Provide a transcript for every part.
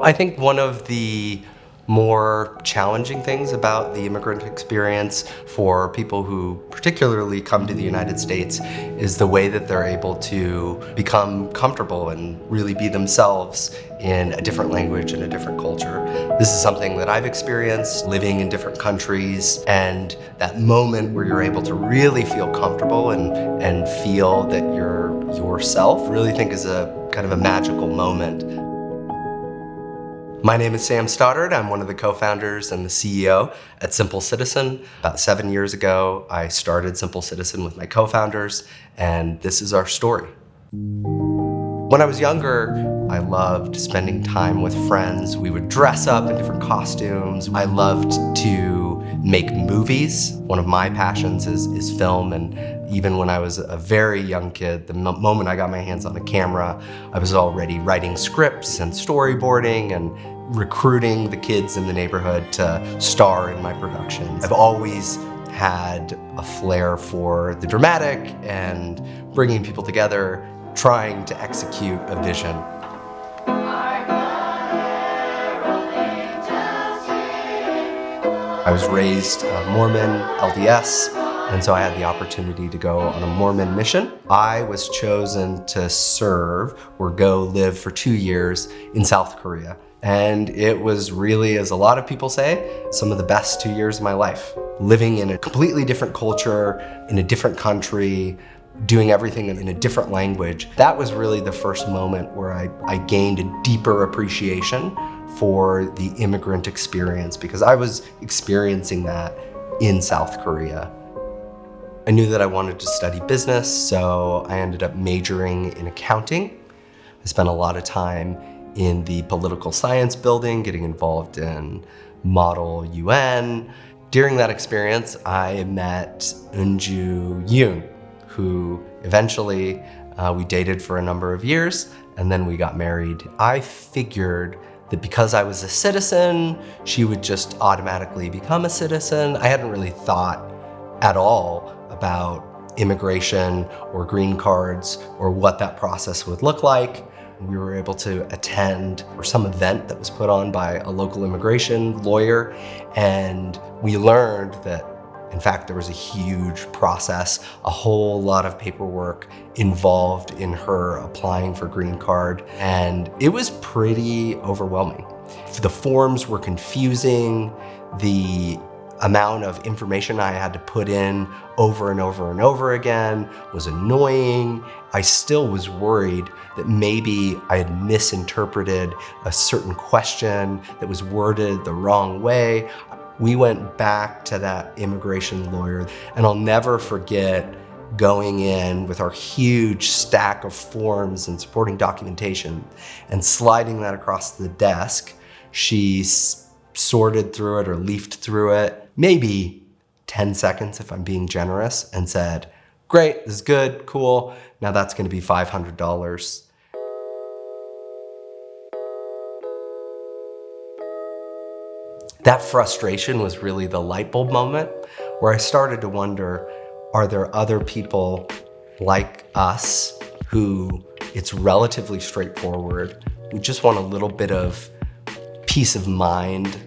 I think one of the more challenging things about the immigrant experience for people who particularly come to the United States is the way that they're able to become comfortable and really be themselves in a different language and a different culture. This is something that I've experienced living in different countries, and that moment where you're able to really feel comfortable and feel that you're yourself, really think is a kind of a magical moment. My name is Sam Stoddard. I'm one of the co-founders and the CEO at SimpleCitizen. About 7 years ago, I started SimpleCitizen with my co-founders, and this is our story. When I was younger, I loved spending time with friends. We would dress up in different costumes. I loved to make movies. One of my passions is film, and even when I was a very young kid, the moment I got my hands on a camera, I was already writing scripts and storyboarding and recruiting the kids in the neighborhood to star in my productions. I've always had a flair for the dramatic and bringing people together, trying to execute a vision. I was raised Mormon, LDS, and so I had the opportunity to go on a Mormon mission. I was chosen to serve or go live for 2 years in South Korea. And it was really, as a lot of people say, some of the best 2 years of my life. Living in a completely different culture, in a different country, doing everything in a different language. That was really the first moment where I gained a deeper appreciation for the immigrant experience, because I was experiencing that in South Korea. I knew that I wanted to study business, so I ended up majoring in accounting. I spent a lot of time in the political science building, getting involved in Model UN. During that experience, I met Unju Yoon, who eventually we dated for a number of years, and then we got married. I figured that because I was a citizen, she would just automatically become a citizen. I hadn't really thought at all about immigration or green cards or what that process would look like. We were able to attend some event that was put on by a local immigration lawyer, and we learned that, in fact, there was a huge process, a whole lot of paperwork involved in her applying for green card, and it was pretty overwhelming. The forms were confusing. The amount of information I had to put in over and over and over again was annoying. I still was worried that maybe I had misinterpreted a certain question that was worded the wrong way. We went back to that immigration lawyer, and I'll never forget going in with our huge stack of forms and supporting documentation and sliding that across the desk. She sorted through it or leafed through it, maybe 10 seconds if I'm being generous, and said, "Great, this is good, cool, now that's gonna be $500. That frustration was really the light bulb moment where I started to wonder, are there other people like us who it's relatively straightforward? We just want a little bit of peace of mind.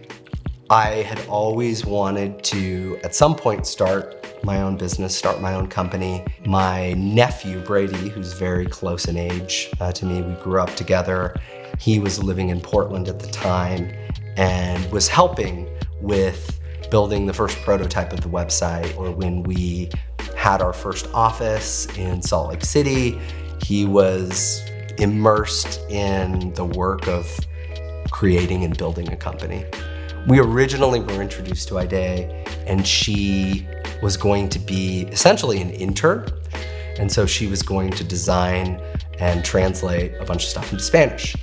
I had always wanted to, at some point, start my own business, start my own company. My nephew, Brady, who's very close in age to me, we grew up together. He was living in Portland at the time and was helping with building the first prototype of the website. Or when we had our first office in Salt Lake City, he was immersed in the work of creating and building a company. We originally were introduced to Ide, and she was going to be essentially an intern. And so she was going to design and translate a bunch of stuff into Spanish.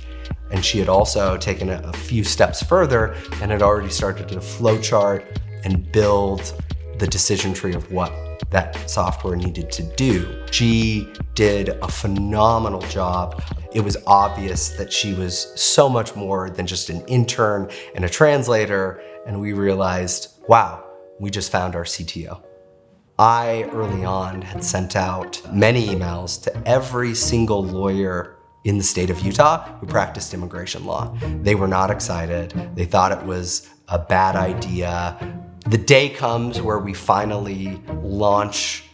And she had also taken a few steps further and had already started to flowchart and build the decision tree of what that software needed to do. She did a phenomenal job. It was obvious that she was so much more than just an intern and a translator, and we realized, wow, we just found our CTO. I, early on, had sent out many emails to every single lawyer in the state of Utah who practiced immigration law. They were not excited. They thought it was a bad idea. The day comes where we finally launch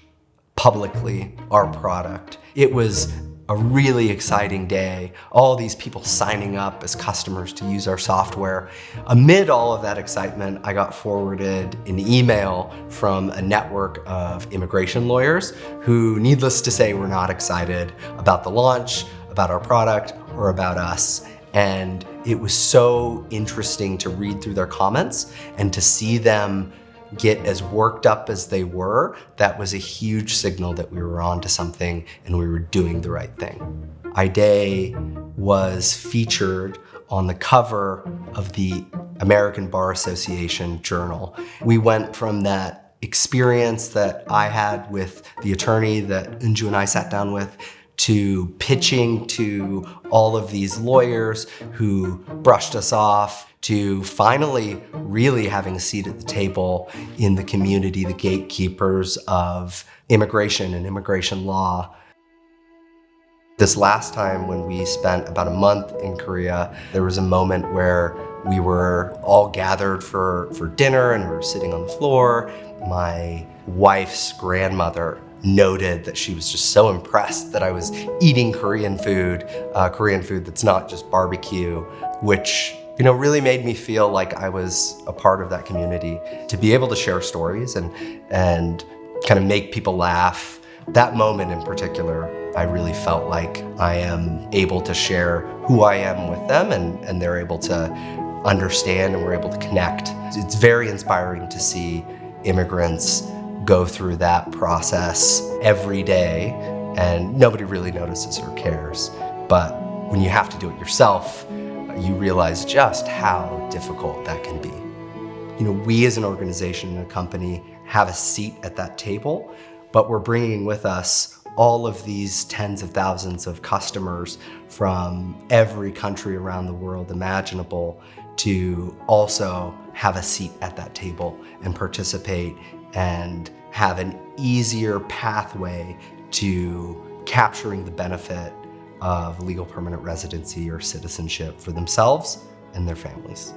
publicly our product. It was a really exciting day. All these people signing up as customers to use our software. Amid all of that excitement, I got forwarded an email from a network of immigration lawyers who, needless to say, were not excited about the launch, about our product, or about us. And it was so interesting to read through their comments and to see them get as worked up as they were. That was a huge signal that we were on to something and we were doing the right thing. IDAY was featured on the cover of the American Bar Association journal. We went from that experience that I had with the attorney that Unju and I sat down with to pitching to all of these lawyers who brushed us off, to finally really having a seat at the table in the community, the gatekeepers of immigration and immigration law. This last time when we spent about a month in Korea, there was a moment where we were all gathered for dinner and we were sitting on the floor. My wife's grandmother noted that she was just so impressed that I was eating Korean food that's not just barbecue, which really made me feel like I was a part of that community. To be able to share stories and kind of make people laugh, that moment in particular, I really felt like I am able to share who I am with them and they're able to understand and we're able to connect. It's very inspiring to see immigrants go through that process every day and nobody really notices or cares. But when you have to do it yourself, you realize just how difficult that can be. We as an organization and a company have a seat at that table, but we're bringing with us all of these tens of thousands of customers from every country around the world imaginable to also have a seat at that table and participate and have an easier pathway to capturing the benefit of legal permanent residency or citizenship for themselves and their families.